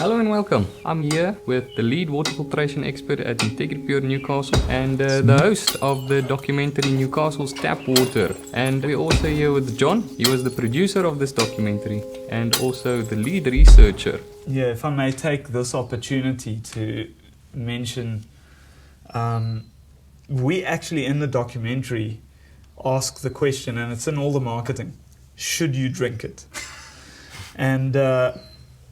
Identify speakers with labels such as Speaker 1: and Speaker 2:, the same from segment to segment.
Speaker 1: Hello and welcome. I'm here with the lead water filtration expert at Integrity Pure Newcastle and the host of the documentary Newcastles Tap Water. And we're also here with John. He was the producer of this documentary and also the lead researcher.
Speaker 2: Yeah, if I may take this opportunity to mention, we actually in the documentary ask the question, and it's in all the marketing, should you drink it? And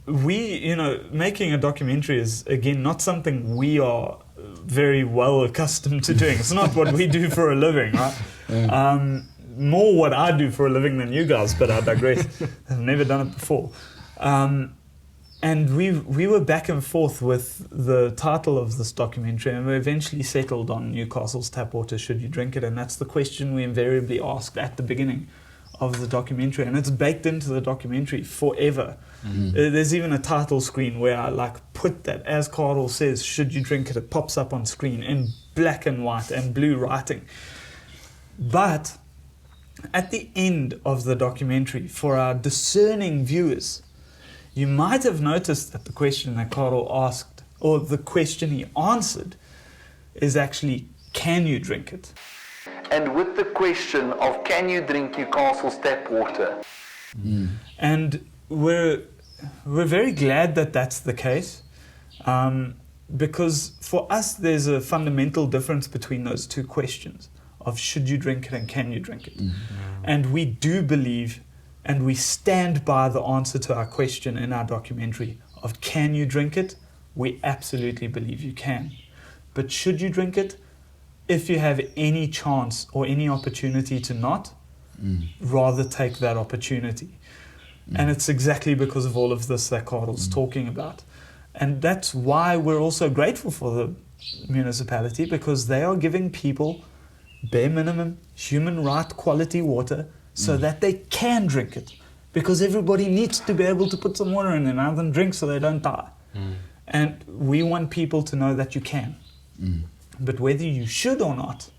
Speaker 2: making a documentary is, again, not something we are very well accustomed to doing. It's not what we do for a living, right? Yeah. More what I do for a living than you guys, but I digress. I've never done it before. And we were back and forth with the title of this documentary, and we eventually settled on Newcastles Tap Water, should you drink it? And that's the question we invariably asked at the beginning of the documentary, and it's baked into the documentary forever. Mm-hmm. There's even a title screen where I put that, as Carl says, should you drink it? It pops up on screen in black and white and blue writing. But at the end of the documentary, for our discerning viewers, you might have noticed that the question that Carl asked, or the question he answered, is actually, can you drink it?
Speaker 3: And with the question of can you drink Newcastle's tap water?
Speaker 2: Mm. And we're very glad that that's the case, because for us there's a fundamental difference between those two questions of should you drink it and can you drink it. Mm. And we do believe, and we stand by the answer to our question in our documentary of can you drink it? We absolutely believe you can. But should you drink it? If you have any chance or any opportunity to not, rather take that opportunity. And it's exactly because of all of this that Carl's talking about. And that's why we're also grateful for the municipality, because they are giving people bare minimum human right quality water so that they can drink it. Because everybody needs to be able to put some water in their mouth and drink so they don't die. And we want people to know that you can. But whether you should or not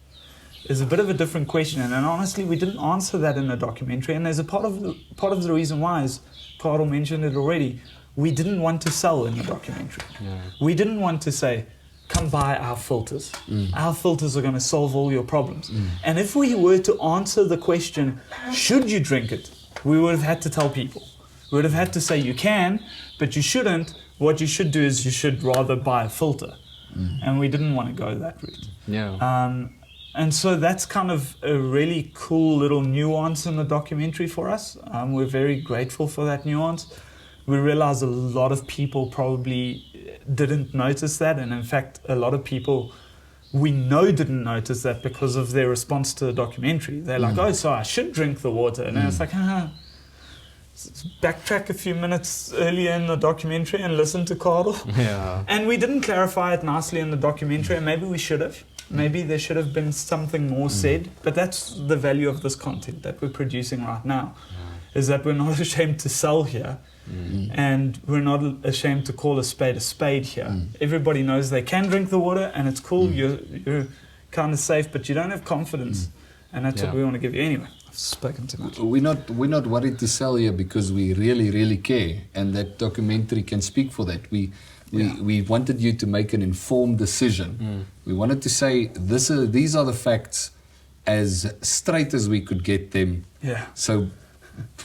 Speaker 2: is a bit of a different question. And honestly, we didn't answer that in the documentary. And there's a part of the reason why, as Carl mentioned it already, we didn't want to sell in the documentary. Yeah. We didn't want to say, come buy our filters. Our filters are going to solve all your problems. And if we were to answer the question, should you drink it? We would have had to tell people. We would have had to say you can, but you shouldn't. What you should do is you should rather buy a filter. And we didn't want to go that route.
Speaker 1: Yeah.
Speaker 2: And so that's kind of a really cool little nuance in the documentary for us. We're very grateful for that nuance. We realize a lot of people probably didn't notice that. And in fact, a lot of people we know didn't notice that because of their response to the documentary. They're like, oh, so I should drink the water. And then it's like, backtrack a few minutes earlier in the documentary and listen to Carl.
Speaker 1: Yeah.
Speaker 2: And we didn't clarify it nicely in the documentary, and maybe we should have. Maybe there should have been something more said, but that's the value of this content that we're producing right now, is that we're not ashamed to sell here, and we're not ashamed to call a spade here. Everybody knows they can drink the water, and it's cool, you're kind of safe, but you don't have confidence, and that's what we want to give you anyway. I've spoken too much.
Speaker 4: We're not worried to sell here because we really care, and that documentary can speak for that. We wanted you to make an informed decision. We wanted to say these are the facts as straight as we could get them.
Speaker 2: Yeah.
Speaker 4: So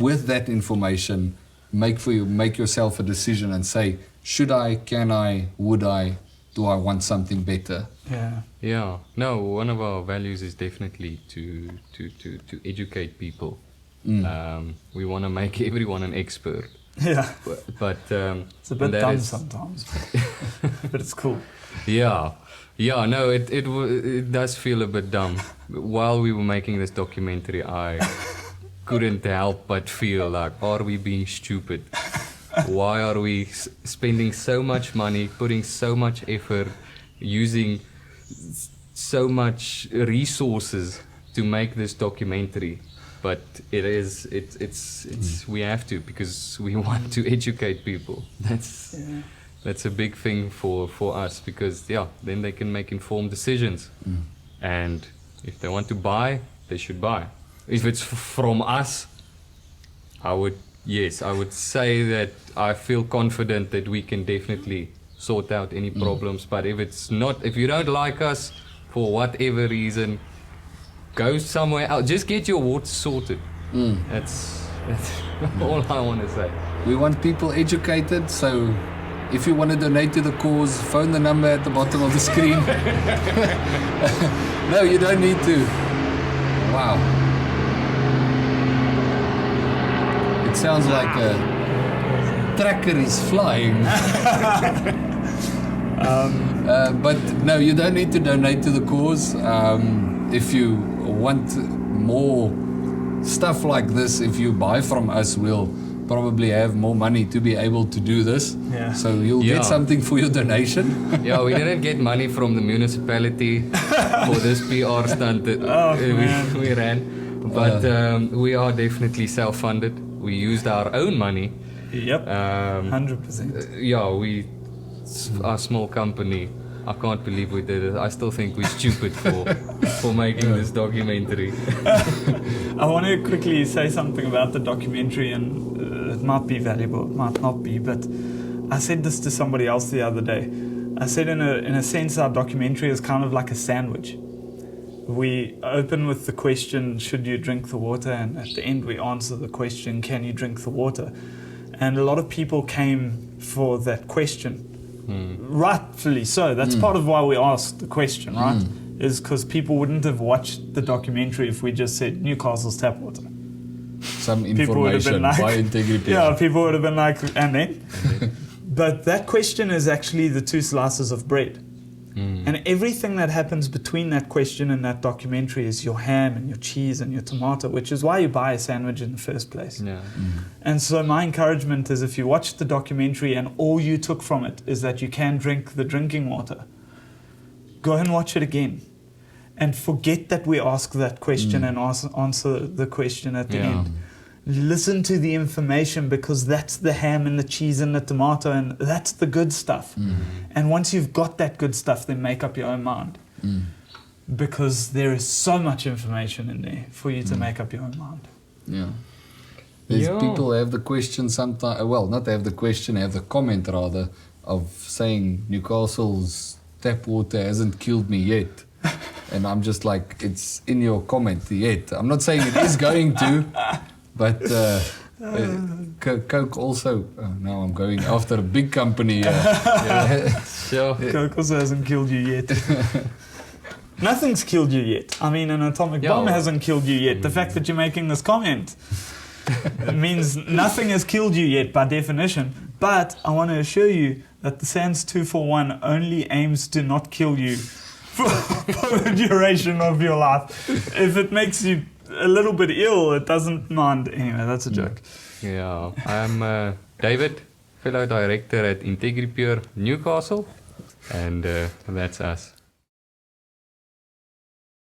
Speaker 4: with that information, make yourself a decision and say, should I, can I, would I, do I want something better?
Speaker 2: Yeah.
Speaker 1: Yeah. No, one of our values is definitely to educate people. We want to make everyone an expert.
Speaker 2: Yeah.
Speaker 1: But
Speaker 2: it's a bit dumb sometimes, but it's cool.
Speaker 1: Yeah. Yeah, no, it does feel a bit dumb. While we were making this documentary, I couldn't help but feel like, are we being stupid? Why are we spending so much money, putting so much effort, using so much resources to make this documentary? But it's we have to, because we want to educate people. That's a big thing for us, because then they can make informed decisions. And if they want to buy, they should buy. If it's from us, I would yes, I would say that I feel confident that we can definitely sort out any problems. But if you don't like us for whatever reason, go somewhere else. Just get your water sorted. That's all I want to say.
Speaker 4: We want people educated, so if you want to donate to the cause, phone the number at the bottom of the screen. No, you don't need to. Wow. It sounds like a tracker is flying. But no, you don't need to donate to the cause. If you want more stuff like this, if you buy from us, we'll probably have more money to be able to do this.
Speaker 2: Yeah.
Speaker 4: So you'll get something for your donation.
Speaker 1: Yeah, we didn't get money from the municipality for this PR stunt that we ran. But we are definitely self-funded. We used our own money.
Speaker 2: Yep. 100%.
Speaker 1: Yeah, our small company. I can't believe we did it. I still think we're stupid for making this documentary.
Speaker 2: I want to quickly say something about the documentary, and it might be valuable, it might not be, but I said this to somebody else the other day. I said in a sense our documentary is kind of like a sandwich. We open with the question, should you drink the water? And at the end we answer the question, can you drink the water? And a lot of people came for that question. Rightfully so. That's part of why we asked the question, right? Is because people wouldn't have watched the documentary if we just said Newcastles Tap Water.
Speaker 4: Some information by integrity.
Speaker 2: Yeah, people would have been like, and then? But that question is actually the two slices of bread. And everything that happens between that question and that documentary is your ham and your cheese and your tomato, which is why you buy a sandwich in the first place.
Speaker 1: Yeah.
Speaker 2: And so my encouragement is, if you watch the documentary and all you took from it is that you can drink the drinking water, go and watch it again. And forget that we ask that question and answer the question at the end. Listen to the information, because that's the ham and the cheese and the tomato, and that's the good stuff. And once you've got that good stuff, then make up your own mind. Because there is so much information in there for you to make up your own mind.
Speaker 4: Yeah. There's people have the question sometimes, well, not have the question, have the comment rather, of saying Newcastle's tap water hasn't killed me yet. And I'm just like, it's in your comment yet. I'm not saying it is going to. But Coke also, now I'm going after a big company.
Speaker 1: Sure.
Speaker 2: Coke also hasn't killed you yet. Nothing's killed you yet. I mean, an atomic bomb hasn't killed you yet. The fact that you're making this comment means nothing has killed you yet by definition. But I want to assure you that the SANS 241 only aims to not kill you for the duration of your life. If it makes you a little bit ill, it doesn't mind. Anyway, that's a joke.
Speaker 1: Yeah, I'm David, fellow director at IntegriPure Newcastle, and that's us.